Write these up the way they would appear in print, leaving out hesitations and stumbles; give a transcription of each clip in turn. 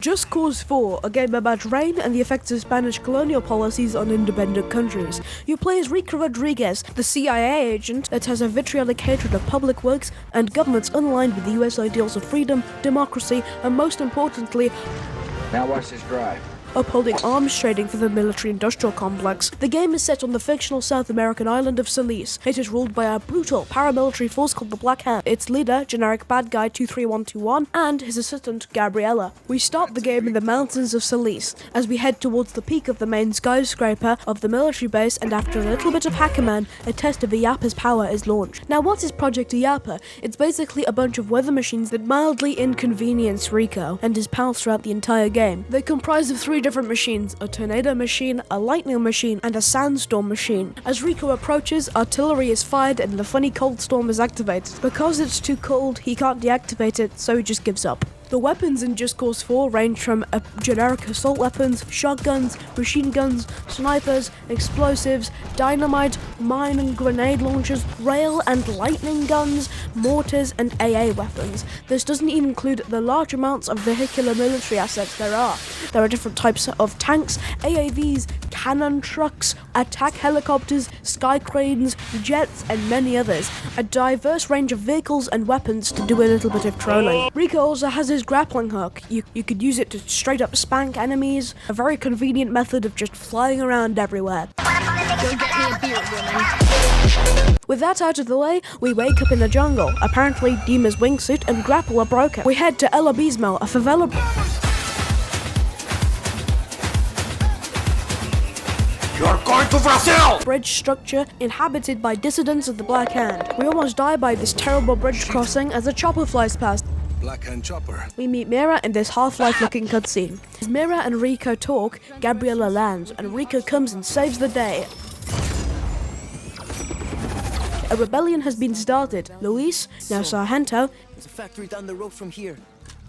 Just Cause 4, a game about rain and the effects of Spanish colonial policies on independent countries. You play as Rico Rodriguez, the CIA agent that has a vitriolic hatred of public works and governments unaligned with the US ideals of freedom, democracy, and most importantly, now watch this drive. upholding arms trading for the military-industrial complex. The game is set on the fictional South American island of Solis. It is ruled by a brutal paramilitary force called the Black Hand, its leader, generic bad guy 23121, and his assistant, Gabriella. We start the game in the mountains of Solis, as we head towards the peak of the main skyscraper of the military base, and after a little bit of Hackerman, a test of Illapper's power is launched. Now, what is Project Illapper? It's basically a bunch of weather machines that mildly inconvenience Rico and his pals throughout the entire game. They comprise of three different machines: a tornado machine, a lightning machine, and a sandstorm machine. As Rico approaches, artillery is fired and the funny cold storm is activated. Because it's too cold, he can't deactivate it, so he just gives up. The weapons in Just Cause 4 range from generic assault weapons, shotguns, machine guns, snipers, explosives, dynamite, mine and grenade launchers, rail and lightning guns, mortars, and AA weapons. This doesn't even include the large amounts of vehicular military assets there are. There are different types of tanks, AAVs, cannon trucks, attack helicopters, sky cranes, jets, and many others. A diverse range of vehicles and weapons to do a little bit of trolling. Rico also has his grappling hook. You could use it to straight up spank enemies, a very convenient method of just flying around everywhere. Go get me a beer, woman. With that out of the way, we wake up in the jungle. Apparently, Dima's wingsuit and grapple are broken. We head to El Abismo, a favela You're going to Brazil! bridge structure inhabited by dissidents of the Black Hand. We almost die by this terrible bridge crossing as a chopper flies past. Black Hand chopper. We meet Mira in this Half-Life looking cutscene. As Mira and Rico talk, Gabriella lands, and Rico comes and saves the day. A rebellion has been started. Luis, now Sargento, There's a factory down the road from here.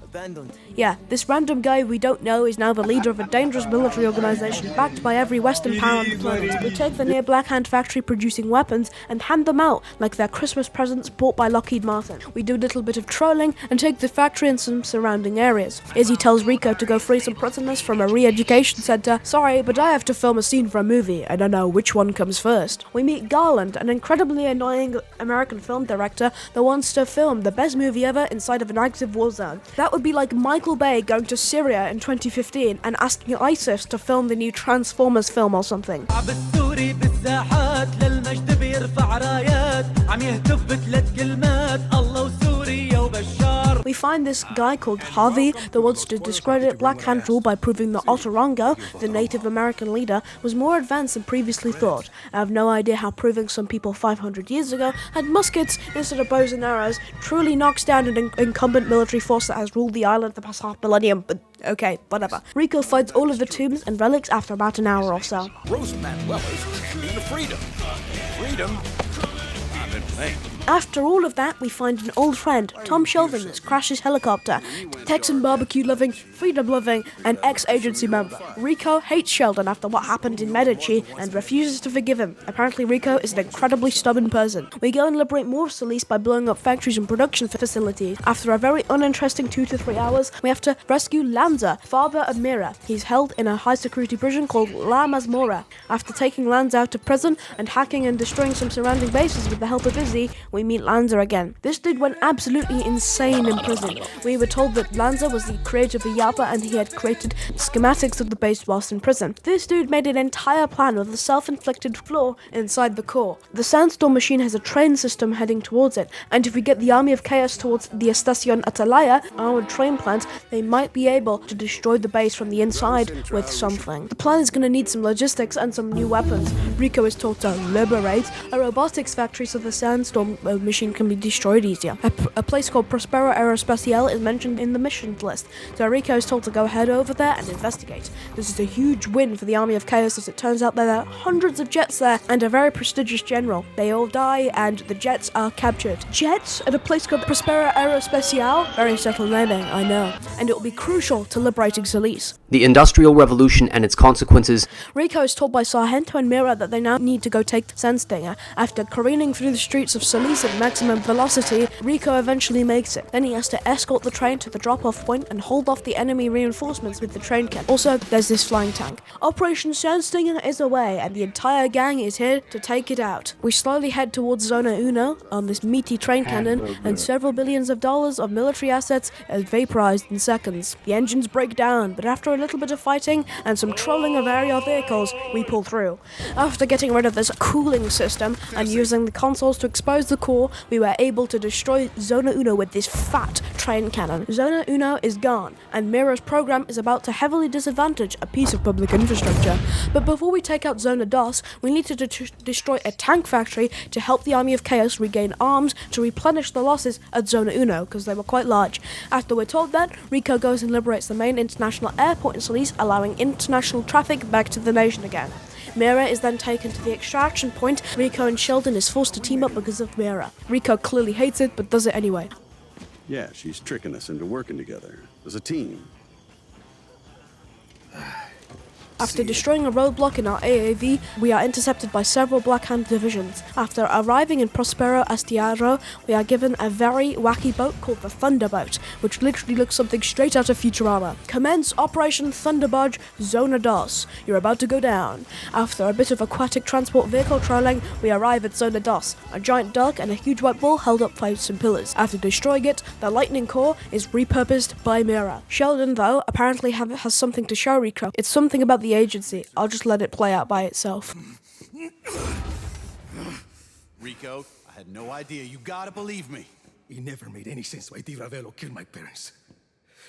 Abandoned. yeah, this random guy we don't know is now the leader of a dangerous military organization backed by every Western power on the planet. We take the near Black Hand factory producing weapons and hand them out like they're Christmas presents bought by Lockheed Martin. We do a little bit of trolling and take the factory and some surrounding areas. Izzy tells Rico to go free some prisoners from a re-education center. Sorry, but I have to film a scene for a movie. I don't know which one comes first. We meet Garland, an incredibly annoying American film director that wants to film the best movie ever inside of an active war zone. That would be like Michael Bay going to Syria in 2015 and asking ISIS to film the new Transformers film or something. We find this guy called Harvey that wants to discredit Black Hand rule by proving that Otorongo, the Native American leader, was more advanced than previously thought. I have no idea how proving some people 500 years ago had muskets instead of bows and arrows truly knocks down an incumbent military force that has ruled the island for the past half millennium, but okay, whatever. Rico finds all of the tombs and relics after about an hour or so. Roast Manuela's champion of freedom. Freedom? I've been playing. After all of that, we find an old friend, Tom Shelvin, that crashes helicopter. Texan barbecue-loving, freedom-loving, and ex-agency member. Rico hates Sheldon after what happened in Medici and refuses to forgive him. Apparently, Rico is an incredibly stubborn person. We go and liberate more of Solis by blowing up factories and production facilities. After a very uninteresting 2 to 3 hours, we have to rescue Lanza, father of Mira. He's held in a high-security prison called La Mazmorra. After taking Lanza out of prison and hacking and destroying some surrounding bases with the help of Izzy, we meet Lanza again. This dude went absolutely insane in prison. We were told that Lanza was the creator of Illapper and he had created schematics of the base whilst in prison. This dude made an entire plan with a self-inflicted flaw inside the core. The Sandstorm machine has a train system heading towards it, and if we get the Army of Chaos towards the Estacion Atalaya, armored train plant, they might be able to destroy the base from the inside with something. The plan is going to need some logistics and some new weapons. Rico is told to liberate a robotics factory so the Sandstorm machine can be destroyed easier. A place called Prospero Aerospatiale is mentioned in the mission list, so Rico is told to go head over there and investigate. This is a huge win for the Army of Chaos, as it turns out there are hundreds of jets there and a very prestigious general. They all die and the jets are captured. Jets at a place called Prospero Aerospatiale? Very subtle naming, I know. And it will be crucial to liberating Solis. The Industrial Revolution and its consequences. Rico is told by Sargento and Mira that that they now need to go take the Sandstinger. After careening through the streets of Solis at maximum velocity, Rico eventually makes it. Then he has to escort the train to the drop-off point and hold off the enemy reinforcements with the train can. Also, there's this flying tank. Operation Sandstinger is away, and the entire gang is here to take it out. We slowly head towards Zona Uno on this meaty train cannon, and several billions of dollars of military assets are vaporized in seconds. The engines break down, but after a little bit of fighting and some trolling of aerial vehicles, we pull through. After getting rid of this cooling system and using the consoles to expose the core, we were able to destroy Zona Uno with this fat train cannon. Zona Uno is gone, and Mira's program is about to heavily disadvantage a piece of public infrastructure. But before we take out Zona Dos, we need to destroy a tank factory to help the Army of Chaos regain arms to replenish the losses at Zona Uno, because they were quite large. After we're told that, Rico goes and liberates the main international airport in Solis, allowing international traffic back to the nation again. Mira is then taken to the extraction point. Rico and Sheldon is forced to team up because of Mira. Rico clearly hates it, but does it anyway. Yeah, she's tricking us into working together as a team. After destroying a roadblock in our AAV, we are intercepted by several Black Hand divisions. After arriving in Prospero Astiaro, we are given a very wacky boat called the Thunderboat, which literally looks something straight out of Futurama. Commence Operation Thunderbudge Zona Dos. You're about to go down. After a bit of aquatic transport vehicle trolling, we arrive at Zona Dos, a giant duck and a huge white ball held up by some pillars. After destroying it, the lightning core is repurposed by Mira. Sheldon, though, apparently has something to show Rico. It's something about the agency. I'll just let it play out by itself. Rico, I had no idea. You gotta believe me. It never made any sense why Di Ravello killed my parents.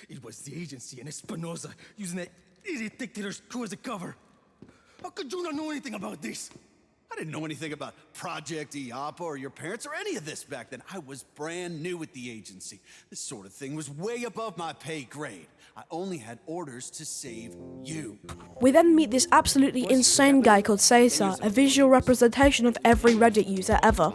It was the agency and Espinosa using that idiot dictator's crew as a cover. How could you not know anything about this? I didn't know anything about Project EHhh or your parents or any of this back then. I was brand new at the agency. This sort of thing was way above my pay grade. I only had orders to save you. We then meet this absolutely insane guy called Cesar, a visual representation of every Reddit user ever.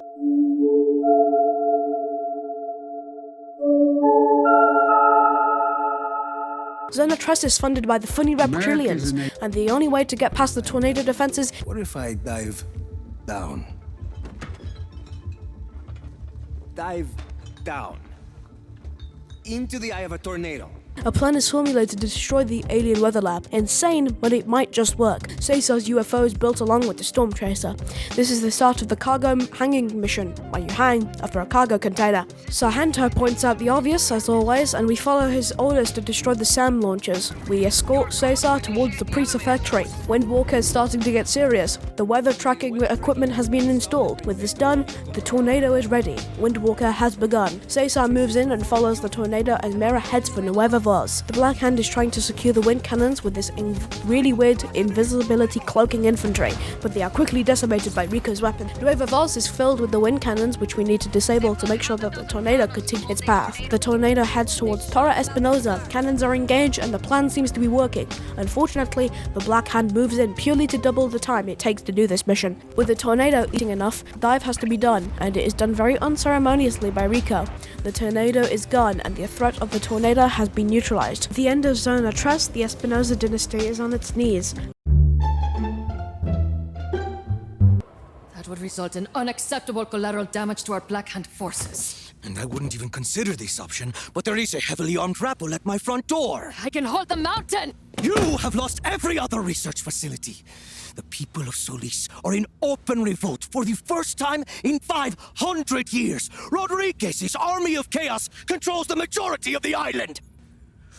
Zona Tres is funded by the funny reptilians, and the only way to get past the tornado defenses. What if I dive down? Dive down. Into the eye of a tornado. A plan is formulated to destroy the alien weather lab. Insane, but it might just work. Cesar's UFO is built along with the Storm Chaser. This is the start of the cargo hanging mission, where you hang after a cargo container. Sargento points out the obvious, as always, and we follow his orders to destroy the SAM launchers. We escort Cesar towards the Prisa factory. Windwalker is starting to get serious. The weather tracking equipment has been installed. With this done, the tornado is ready. Windwalker has begun. Cesar moves in and follows the tornado as Mira heads for Nueva Voz. The Black Hand is trying to secure the wind cannons with this really weird invisibility cloaking infantry, but they are quickly decimated by Rico's weapon. Nueva Voz is filled with the wind cannons, which we need to disable to make sure that the tornado continues its path. The tornado heads towards Torre Espinosa. Cannons are engaged and the plan seems to be working. Unfortunately, the Black Hand moves in purely to double the time it takes to do this mission. With the tornado eating enough, dive has to be done, and it is done very unceremoniously by Rico. The tornado is gone, and the threat of the tornado has been neutralized. At the end of Zona Tres, the Espinosa dynasty is on its knees. That would result in unacceptable collateral damage to our Black Hand forces. And I wouldn't even consider this option, but there is a heavily armed rabble at my front door. I can hold the mountain! You have lost every other research facility. The people of Solis are in open revolt for the first time in 500 years. Rodriguez's army of chaos controls the majority of the island.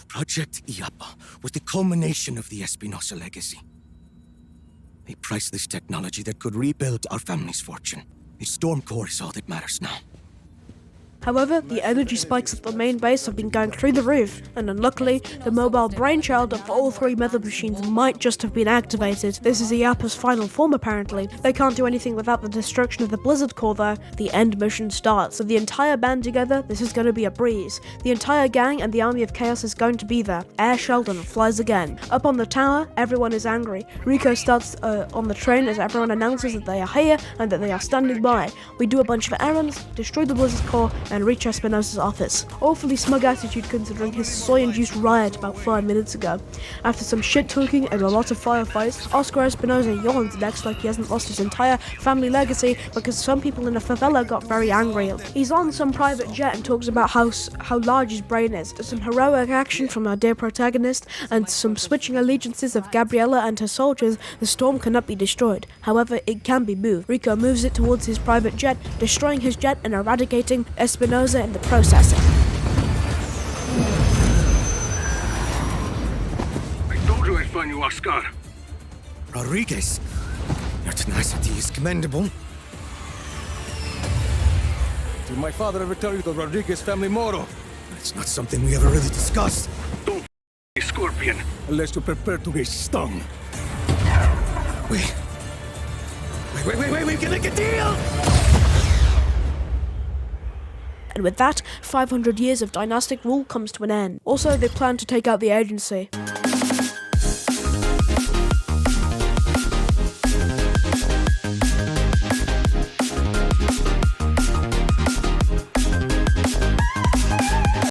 Project EHhh was the culmination of the Espinosa legacy. They priceless technology that could rebuild our family's fortune. The storm core is all that matters now. However, the energy spikes at the main base have been going through the roof, and unluckily, the mobile brainchild of all three mother machines might just have been activated. This is ehhh's final form apparently. They can't do anything without the destruction of the Blizzard core though. The end mission starts. So the entire band together, this is going to be a breeze. The entire gang and the Army of Chaos is going to be there. Air Sheldon flies again. Up on the tower, everyone is angry. Rico starts on the train as everyone announces that they are here and that they are standing by. We do a bunch of errands, destroy the Blizzard core, and reach Espinosa's office. Awfully smug attitude considering his soy-induced riot about 5 minutes ago. After some shit-talking and a lot of firefights, Oscar Espinosa yawns next like he hasn't lost his entire family legacy because some people in the favela got very angry. He's on some private jet and talks about how large his brain is. Some heroic action from our dear protagonist and some switching allegiances of Gabriella and her soldiers. The storm cannot be destroyed. However, it can be moved. Rico moves it towards his private jet, destroying his jet and eradicating Espinosa in the process. I told you I'd find you, Oscar. Rodriguez, your tenacity is commendable. Did my father ever tell you the Rodriguez family motto? It's not something we ever really discussed. Don't f*** Scorpion. Unless you're prepared to get stung. Wait, we can make a deal! And with that, 500 years of dynastic rule comes to an end. Also, they plan to take out the agency.